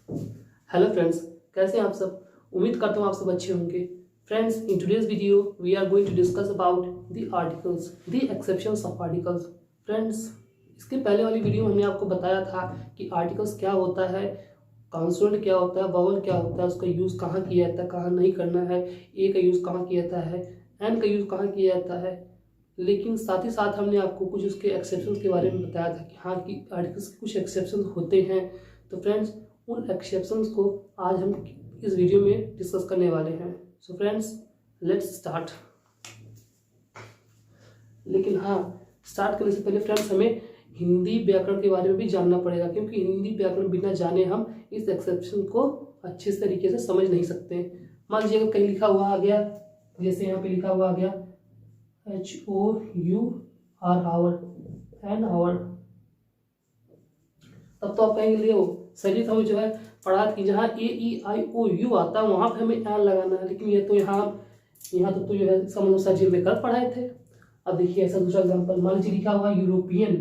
Hello friends, कैसे हैं आप सब। उम्मीद करता हूँ आप सब अच्छे होंगे। Friends, in today's video we are going to discuss about the articles, the exceptions of articles. Friends, इसके पहले वाली वीडियो में हमने आपको बताया था कि आर्टिकल्स क्या होता है, कॉन्सोनेंट क्या होता है, वावल क्या होता है, उसका यूज़ कहाँ किया जाता है, कहाँ नहीं करना है, ए का यूज़ कहाँ किया जाता है, एन का यूज़ कहाँ किया जाता है। लेकिन साथ ही साथ हमने आपको कुछ उसके एक्सेप्शंस के बारे में बताया था कि हाँ कि आर्टिकल्स के कुछ एक्सेप्शंस होते हैं। तो फ्रेंड्स, उन एक्सेप्शंस को आज हम इस वीडियो में डिस्कस करने वाले हैं। So friends, let's start. लेकिन हाँ, स्टार्ट करने से पहले फ्रेंड्स हमें हिंदी व्याकरण के बारे में भी जानना पड़ेगा, क्योंकि हिंदी व्याकरण बिना जाने हम इस एक्सेप्शन को अच्छे तरीके से समझ नहीं सकते। मान लीजिए अगर कहीं लिखा हुआ आ गया, जैसे यहाँ पे लिखा हुआ आ गया HOUR आवर एन आवर, तब तो आप कहेंगे ले सजीत हमें जो है पढ़ा कि जहाँ AEIOU आता है वहां पे हमें एन लगाना है, लेकिन ये तो यहाँ तो जो है इसका मतलब सजीव लेकर पढ़ाए थे। अब देखिए ऐसा दूसरा एग्जाम्पल, मान लीजिए लिखा हुआ यूरोपियन,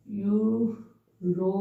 यूरो,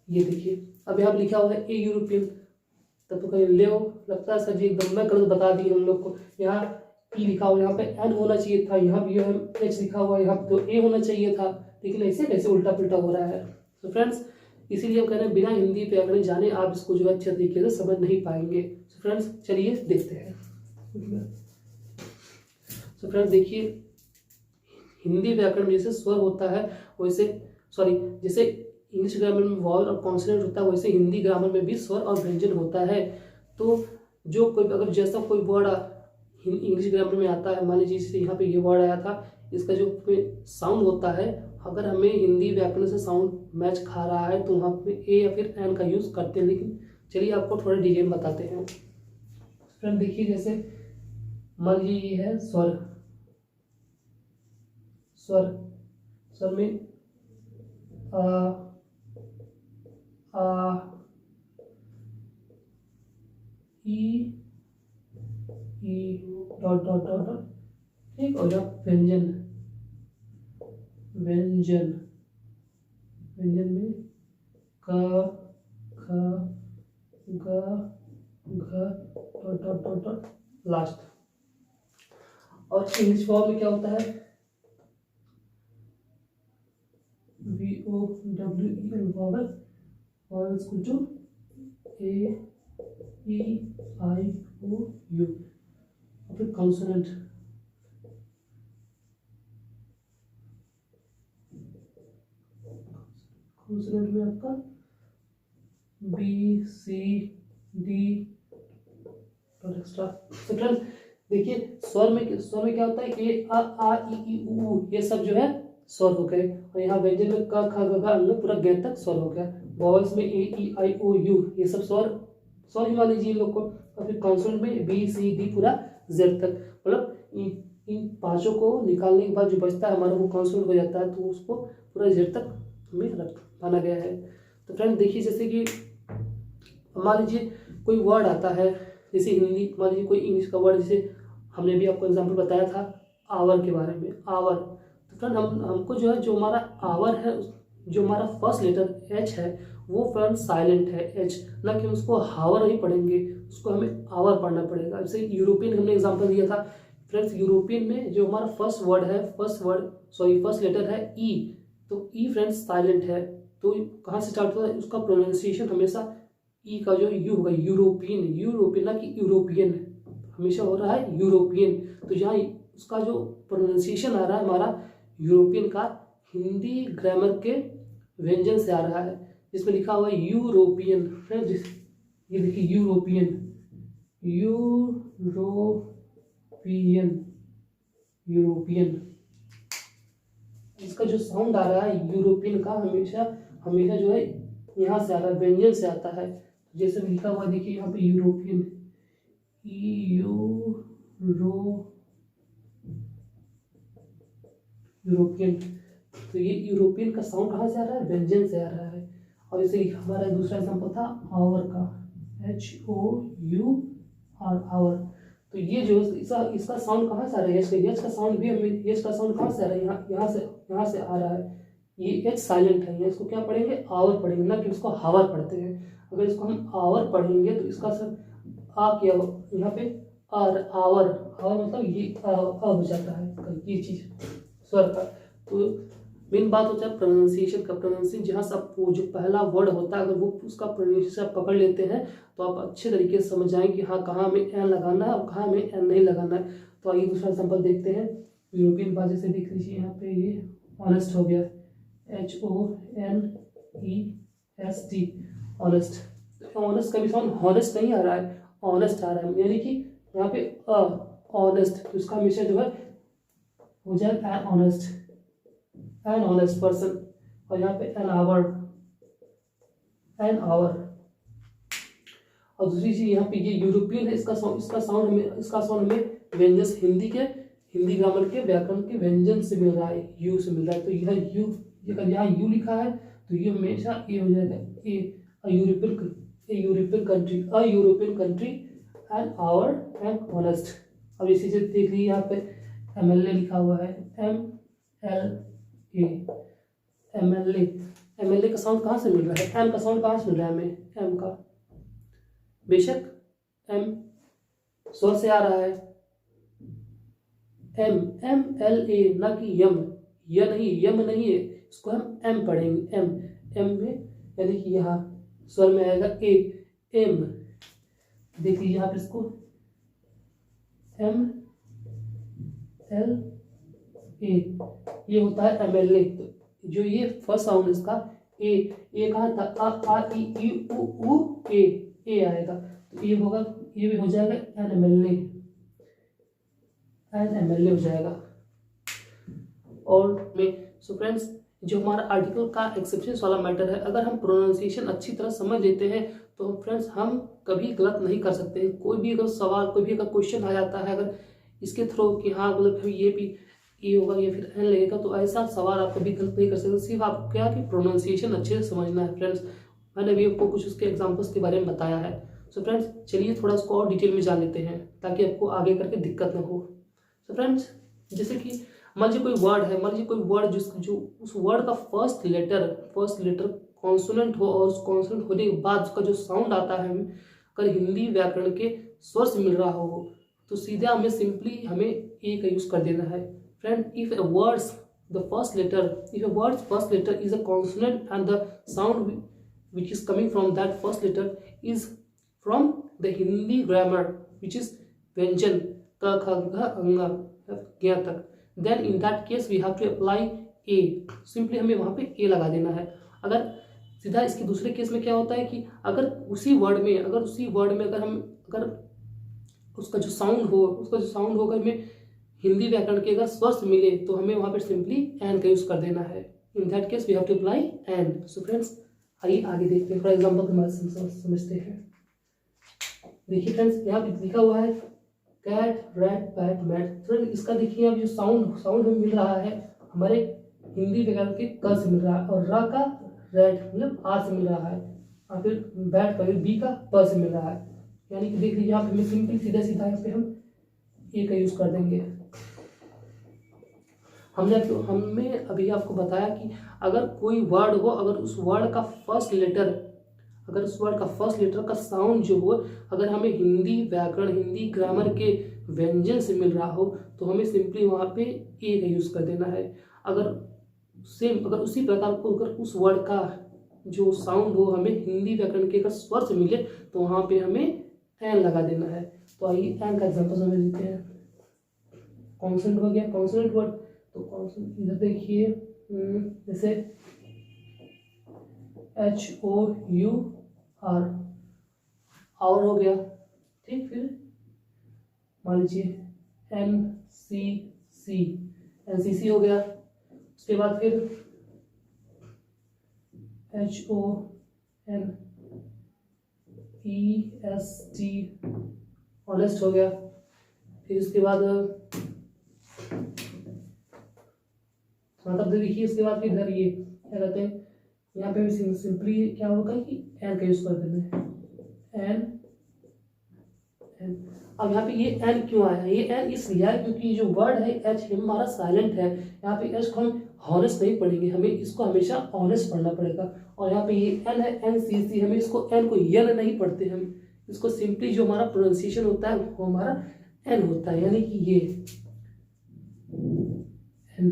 ये देखिए अब यहाँ लिखा हुआ है ए यूरोपियन, तब तो कहीं ले लगता है सर जी एकदम मैं गलत बता दी हम लोग को। यहाँ ई लिखा हुआ, यहाँ पे एन होना चाहिए था, यहाँ भी एच लिखा हुआ, यहाँ पे तो ए होना चाहिए था, लेकिन ऐसे कैसे उल्टा पुल्टा हो रहा है। तो फ्रेंड्स, इसीलिए हम कह रहे हैं बिना हिंदी व्याकरण जाने आप इसको जो है अच्छे तरीके से समझ नहीं पाएंगे। तो फ्रेंड्स चलिए देखते हैं। तो फ्रेंड्स देखिए, हिंदी व्याकरण में जैसे स्वर होता है वैसे, जैसे इंग्लिश ग्रामर में वॉवल और कॉन्सोनेंट होता है, वैसे हिंदी ग्रामर में भी स्वर और व्यंजन होता है। तो जो कोई अगर जैसा कोई वर्ड इंग्लिश ग्रामर में आता है, मान लीजिए जैसे यहाँ पे ये वर्ड आया था, इसका जो साउंड होता है, अगर हमें हिंदी व्याकरण से साउंड मैच खा रहा है तो वहाँ पे ए या फिर एन का यूज़ करते हैं। लेकिन चलिए आपको थोड़ा डिटेल बताते हैं। फ्रेंड देखिए, जैसे मान लीजिए ये है स्वर, स्वर में आ ई डॉट डॉट डॉट डॉट, ठीक। और जब व्यंजन में क ख ग घ dot dot dot dot last. और इंग्लिश फॉर्म में क्या होता है, VOWEL वॉवल, वॉवल्स को जो AEIOU, और फिर कॉन्सोनेंट, में आपका BCD और एक्स्ट्रा। तो फ्रेंड्स देखिए, स्वर में क्या होता है, ए आ ई ई उ, ये सब जो है स्वर हो गए, और यहाँ व्यंजन में क ख ग घ पूरा ग तक स्वर हो गया। वॉवल्स में AEIOU, ये सब स्वर ही मान लीजिए इन लोग को। और फिर कॉन्सोनेंट में BCD पूरा जेड तक, मतलब इन पांचों को निकालने के बाद जो बचता है हमारा वो कॉन्सोनेंट हो जाता है, तो उसको पूरा जेड तक हमें माना गया है। तो फ्रेंड देखिए, जैसे कि मान लीजिए कोई वर्ड आता है, जैसे हिंदी मान लीजिए कोई इंग्लिश का वर्ड, जैसे हमने भी आपको एग्जांपल बताया था आवर के बारे में, आवर। तो फ्रेंड हमको जो है, जो हमारा आवर है, जो हमारा फर्स्ट लेटर एच है वो फ्रेंड साइलेंट है, एच, ना कि उसको हावर नहीं पढ़ेंगे, उसको हमें आवर पढ़ना पड़ेगा। जैसे यूरोपियन हमने एग्जांपल दिया था फ्रेंड्स, यूरोपियन में जो हमारा फर्स्ट लेटर है ई, तो ई फ्रेंड्स साइलेंट है, तो कहाँ से स्टार्ट होता है, उसका प्रोनाउंसिएशन हमेशा ई का जो यू होगा, यूरोपियन ना कि यूरोपियन, हमेशा हो रहा है यूरोपियन। तो यहाँ उसका जो प्रोनाउंसिएशन आ रहा है हमारा यूरोपियन का, हिंदी ग्रामर के व्यंजन से आ रहा है, जिसमें लिखा हुआ है यूरोपियन। फ्रेंड्स ये देखिए यूरोपियन, इसका जो साउंड आ रहा है यूरोपियन का, हमेशा जो है यहाँ से आ रहा है, व्यंजन से आता है। जैसे लिखा हुआ देखिए यहाँ पे यूरोपियन, यूरोपियन, तो ये यूरोपियन का साउंड कहाँ से आ रहा है, व्यंजन से आ रहा है। और जैसे हमारा दूसरा एग्जाम्पल था आवर का, HOUR आवर, तो ये जो इसका साउंड कहाँ से आ रहा है, एच का साउंड भी हमें, एच का साउंड कहाँ से आ रहा है, यहाँ से आ रहा है। ये एच साइलेंट है, इसको क्या पढ़ेंगे, आवर पढ़ेंगे, ना कि इसको हावर पढ़ते हैं। अगर इसको हम आवर पढ़ेंगे तो इसका सर आ किया यहाँ पे आवर, आवर मतलब ये हो जाता है ये चीज स्वर का। तो मेन बात होता है प्रोनाउंसिएशन का। प्रोनाउंसिएशन जहाँ से आप जो पहला वर्ड होता है, अगर वो उसका प्रोनाउंसिएशन आप पकड़ लेते हैं तो आप अच्छे तरीके से समझ जाएंगे कि हाँ कहाँ हमें एन लगाना है और कहाँ हमें एन नहीं लगाना है। तो आइए दूसरा एग्जाम्पल देखते हैं। यूरोपियन भाषा से देख लीजिए, यहाँ पे ये ऑनेस्ट हो गया, HONEST, ऑनेस्ट। ऑनेस्ट का भी साउंड हॉनेस्ट नहीं आ रहा है, ऑनेस्ट आ रहा है, यानी कि यहाँ पे ऑनेस्ट, तो इसका हमेशा जो है हो जाए एन ऑनेस्ट पर्सन। और यहाँ पे एन आवर। और दूसरी चीज यहाँ पे ये यूरोपियन है, इसका साउंड हमें व्यंजन हिंदी ग्रामर के व्याकरण के व्यंजन से मिल रहा है, यू से मिल रहा है। तो यह यू, यहाँ यू लिखा है तो ये हमेशा ए हो जाएगा, European country and our and honest. अब इसी से देख लीजिए यहाँ पे MLA लिखा हुआ है, MLA का साउंड कहाँ से मिल रहा है, एम का साउंड कहाँ से मिल रहा है हमें, एम का, बेशक एम स्वर से आ रहा है, MLA, ना कि यम, यम नहीं है, इसको हम एम पढ़ेंगे, एम में, यानी कि यहाँ स्वर में आएगा ए, एम। देखिए यहाँ पे इसको MLA, ये होता है MLA। तो जो ये फर्स्ट साउंड इसका ए कहाँ था, आ ई ई उ ए आएगा, तो ये होगा, ये भी हो जाएगा NMLA हो जाएगा। और में सो फ्रेंड्स, जो हमारा आर्टिकल का एक्सेप्शन वाला मैटर है, अगर हम प्रोनाउंसिएशन अच्छी तरह समझ लेते हैं तो फ्रेंड्स हम कभी गलत नहीं कर सकते। कोई भी अगर सवाल, कोई भी अगर क्वेश्चन आ जाता है, अगर इसके थ्रू कि हाँ मतलब ये भी ये होगा या फिर एन लगेगा, तो ऐसा सवाल आप कभी गलत नहीं कर सकते। सिर्फ आपको क्या कि प्रोनाउंसिएशन अच्छे से समझना है फ्रेंड्स। मैंने भी आपको कुछ उसके एग्जाम्पल्स के बारे में बताया है। सो फ्रेंड्स चलिए थोड़ा उसको और डिटेल में जान लेते हैं ताकि आपको आगे करके दिक्कत ना हो। सो फ्रेंड्स जैसे कि मान लीजिए कोई वर्ड जो उस वर्ड का फर्स्ट लेटर कॉन्सोनेंट हो, और उस कॉन्सोनेंट होने के बाद उसका जो साउंड आता है, अगर हिंदी व्याकरण के स्वर से मिल रहा हो तो सीधा हमें सिंपली ए का यूज कर देना है। Friend, if a word's first letter is a consonant and the sound which is coming from that first letter is from the Hindi grammar which is व्यंजन क ख ग अंग ज्ञ तक, then in that case we have to apply a, simply हमें वहां पे ए लगा देना है। अगर सीधा इसके दूसरे केस में क्या होता है कि अगर उसी वर्ड में अगर उसका जो साउंड हो अगर हमें हिंदी व्याकरण के अगर स्वर मिले तो हमें वहां पर सिंपली एन का यूज कर देना है। In that case we have to apply an. So friends आइए आगे देखते हैं, फॉर एग्जांपल के मदद समझते हैं। देखिए फ्रेंड्स यहाँ पे लिखा हुआ है cat, rat, pat, mat. Friend इसका देखिए अब जो साउंड हमें मिल रहा है हमारे हिंदी व्याकरण के क से मिल रहा है, और रा का रैट मतलब आ से मिल रहा है, और फिर बैट का बी का प से मिल रहा है। यानी कि देख लीजिए यहाँ पे हमें सिंपल सीधा यहाँ पे हम ए का यूज कर देंगे। हमने अभी आपको बताया कि अगर कोई वर्ड हो, अगर उस वर्ड का फर्स्ट लेटर का साउंड जो हो अगर हमें हिंदी व्याकरण, हिंदी ग्रामर के व्यंजन से मिल रहा हो तो हमें सिंपली वहां पे ए का यूज कर देना है। अगर उसी प्रकार को अगर उस वर्ड का जो साउंड हो हमें हिंदी व्याकरण के अगर स्वर से मिले तो वहां पे हमें एन लगा देना है। तो आइए एन का एग्जांपल समझ लेते हैं। कॉन्सोनेंट हो गया, कॉन्सोनेंट वर्ड, तो कॉन्सोनेंट इधर देखिए जैसे HOUR और हो गया, ठीक। फिर मान लीजिए NCC हो गया। उसके बाद फिर HONEST ऑनेस्ट हो गया। फिर उसके बाद मतलब देखिए उसके बाद फिर इधर ये क्या कहते हैं, यहाँ पे भी सिंपली क्या होगा कि एन का यूज कर देना है, एन। अब यहाँ पे ये एन क्यों आया, ये एन इसलिए आया क्योंकि जो वर्ड है एच हमारा साइलेंट है, यहाँ पे एच को हम हॉनेस्ट नहीं पढ़ेंगे, हमें इसको हमेशा ऑनेस्ट पढ़ना पड़ेगा। और यहाँ पे ये एन है एन सी सी, हमें इसको एन को यन नहीं पढ़ते, हम इसको सिंपली जो हमारा प्रोनाउंसिएशन होता है वो हमारा एन होता है, यानी कि ये एन,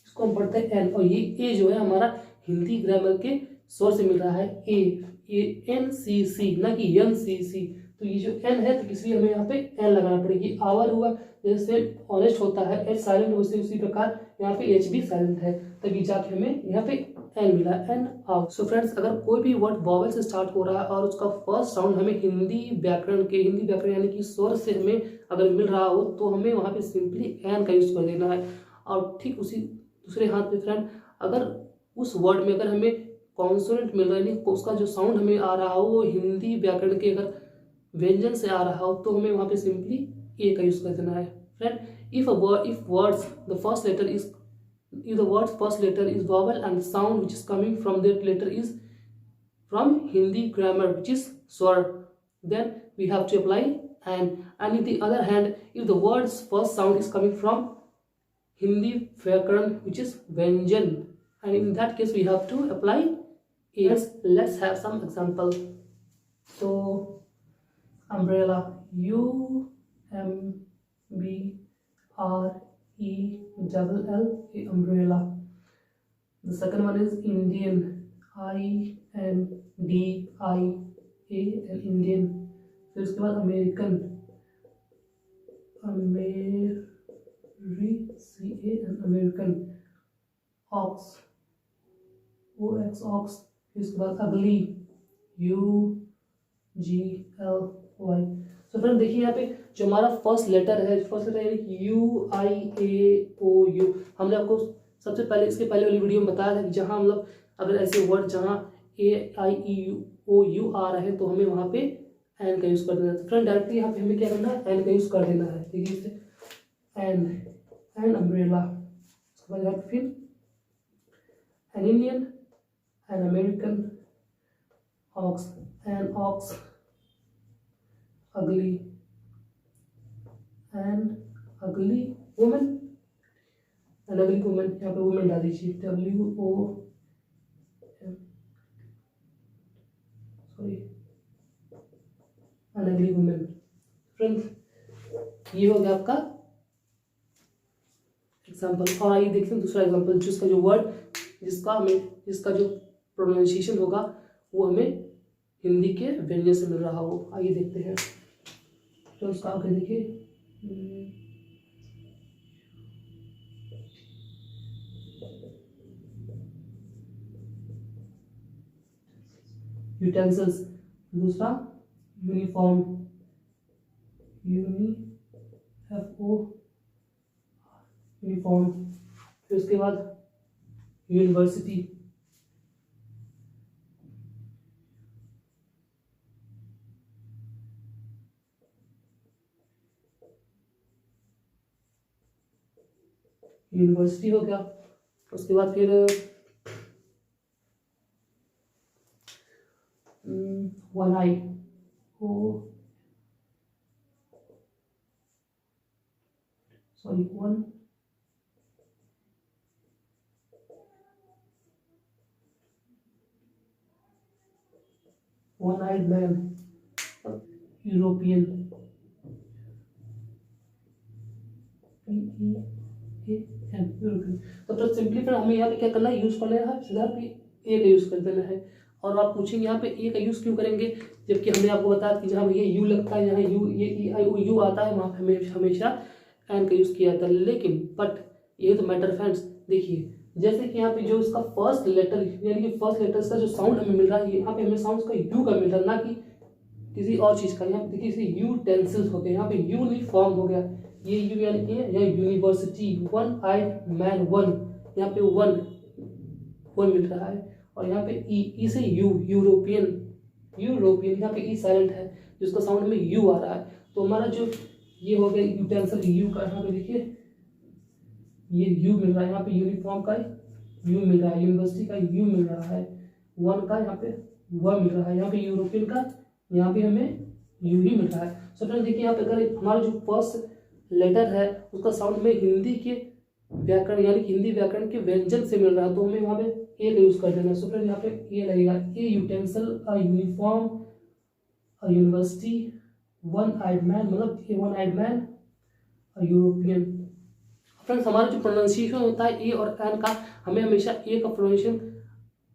इसको हम पढ़ते हैं एन। और ये ए जो है हमारा हिंदी ग्रामर के स्वर से मिल रहा है ए, ये एन सी सी ना कि एन सी सी। तो ये जो एन है तो इसलिए हमें यहाँ पे एन लगाना पड़ेगी। आवर हुआ जैसे ऑनेस्ट होता है एच साइलेंट, वैसे उसी प्रकार यहाँ पे एच भी साइलेंट है, तभी जाके हमें यहाँ पे एन मिला, एन आउट। सो फ्रेंड्स, अगर कोई भी वर्ड वॉवल से स्टार्ट हो रहा है और उसका फर्स्ट साउंड हमें हिंदी व्याकरण यानी कि स्वर से हमें अगर मिल रहा हो तो हमें वहाँ पे सिंपली एन का यूज कर देना है। और ठीक उसी दूसरे हाथ में फ्रेंड, अगर उस वर्ड में अगर हमें कॉन्सोनेंट मिल रहा है, उसका जो साउंड हमें आ रहा हो वो हिंदी व्याकरण के अगर व्यंजन से आ रहा हो तो हमें वहाँ पे सिंपली ए का यूज कर देना है। Friend, if the word's first letter is vowel and sound which is coming from that letter is from Hindi grammar which is swar, then we have to apply and on the other hand, if the word's first sound is coming from Hindi vyakaran which is vyanjan, and in that case we have to apply a. Let's have some example. So umbrella, U M B R E double L, umbrella. The second one is Indian, I N D I A L, Indian. फिर उसके बाद American, American. Ox, O X, ox. फिर उसके बाद ugly, U G L Y. तो friend देखिए यहाँ पे जो हमारा फर्स्ट लेटर है, यानी कि you I A O you, हमने आपको सबसे पहले इसके पहले वाली वीडियो में बताया था कि जहाँ हम लोग अगर ऐसे वर्ड जहाँ ए आई ई ओ यू आ रहे हैं तो हमें वहाँ पे एन का यूज़ कर देना है। तो फ्रेंड डायरेक्टली यहाँ पे हमें क्या करना है, एन का यूज़ कर देना है। ठीक है, इसे एन अम्ब्रेला, उसके बाद यहाँ पे फिर an Indian, an American, ox, an ox, ugly, and ugly woman, and ugly woman, यहाँ पे woman डाल दीजिए, W O M, sorry, and ugly woman। Friends, ये हो गया आपका एग्जाम्पल। और आइए देखते हैं दूसरा एग्जाम्पल, जिसका जो वर्ड जिसका जो प्रोनाउंसिएशन होगा वो हमें हिंदी के व्यंजन से मिल रहा हो। आइए देखते हैं। तो उसका आगे देखिए, यूटेंसिल्स, दूसरा यूनिफॉर्म, यूनिफॉर्म। फिर उसके बाद यूनिवर्सिटी, यूनिवर्सिटी हो गया। उसके बाद फिर वन आई, वन आइड मैन, यूरोपियन, तो सिंपली फिर हमें यहाँ पे क्या करना है, यूज कर लेना है, सीधा पे ए का यूज कर देना है। और आप पूछेंगे यहाँ पे ए का यूज क्यों करेंगे, जबकि हमने आपको बताया कि जहाँ ये यू लगता है, जहाँ यू ये ई आई ओ यू आता है वहाँ पे हमें हमेशा एन का यूज किया जाता है। लेकिन बट ये तो मैटर फ्रेंड्स, देखिए जैसे कि यहाँ पे जो इसका फर्स्ट लेटर यानी कि फर्स्ट लेटर का जो साउंड हमें मिल रहा है, यहाँ पे हमें साउंड का यू का मिल रहा है, ना कि किसी और चीज का। यहाँ पे देखिए इसे यूटेंसिल्स हो गया, यहाँ पे यूनिफॉर्म हो गया, ये यू यानी कि यहाँ university, one eyed man, one यहाँ पे वन मिल रहा है। और यहाँ पे ई से यूरोपियन, यहाँ पे ई साइलेंट है, जिसका साउंड हमें यू आ रहा है। तो हमारा जो ये हो गया यूटेंसिल यू का, यहाँ पे देखिए ये यू मिल रहा है, यहाँ पे यूनिफॉर्म का यू मिल रहा है, यूनिवर्सिटी का यू मिल रहा है, वन का यहाँ पे वन मिल रहा है, यहाँ पे यूरोपियन का यहाँ पे हमें यू ही मिल रहा है। सो फ्रेंड्स देखिए यहाँ पे अगर हमारा जो फर्स्ट लेटर है उसका साउंड में हिंदी के व्याकरण यानी कि हिंदी व्याकरण के व्यंजन से मिल रहा है, तो हमें वहाँ पे ए का यूज कर देना है। सो फ्रेंड यहाँ पे ए लगेगा, a utensil, a uniform, a university, one eyed man, मतलब a one eyed man, a European. Friends हमारा जो प्रोनाउंसिएशन होता है ए और एन का, हमें हमेशा ए का प्रोनाउंसिएशन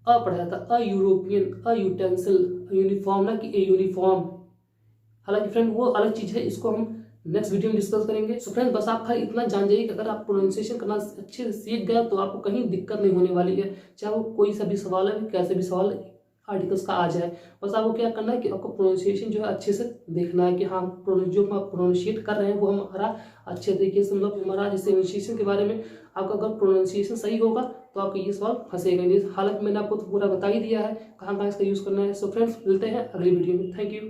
अ पढ़ा जाता है, a European, a utensil, a uniform, ना कि ए यूनिफॉर्म। हालांकि फ्रेंड वो अलग चीज़ है, इसको हम नेक्स्ट वीडियो में डिस्कस करेंगे। सो फ्रेंड बस आप खाली इतना जान जाइए कि अगर आप प्रोनाउंसिएशन करना अच्छे से सीख गए तो आपको कहीं दिक्कत नहीं होने वाली है, चाहे वो कोई सा भी सवाल है, कैसे भी सवाल आर्टिकल्स का आ जाए। बस आपको क्या करना है कि आपको प्रोनाउंसिएशन जो है अच्छे से देखना है कि हाँ जो हम प्रोनाउंशिएट कर रहे हैं वो हमारा अच्छे तरीके से, मतलब हमारा जैसे प्रोनाउंसिएशन के बारे में आपका अगर प्रोनाउंसिएशन सही होगा तो आपका ये सवाल फंसेगा नहीं। हालांकि मैंने आपको तो पूरा बता ही दिया है कहाँ कहाँ इसका यूज़ करना है। सो फ्रेंड्स मिलते हैं अगली वीडियो में। Thank you.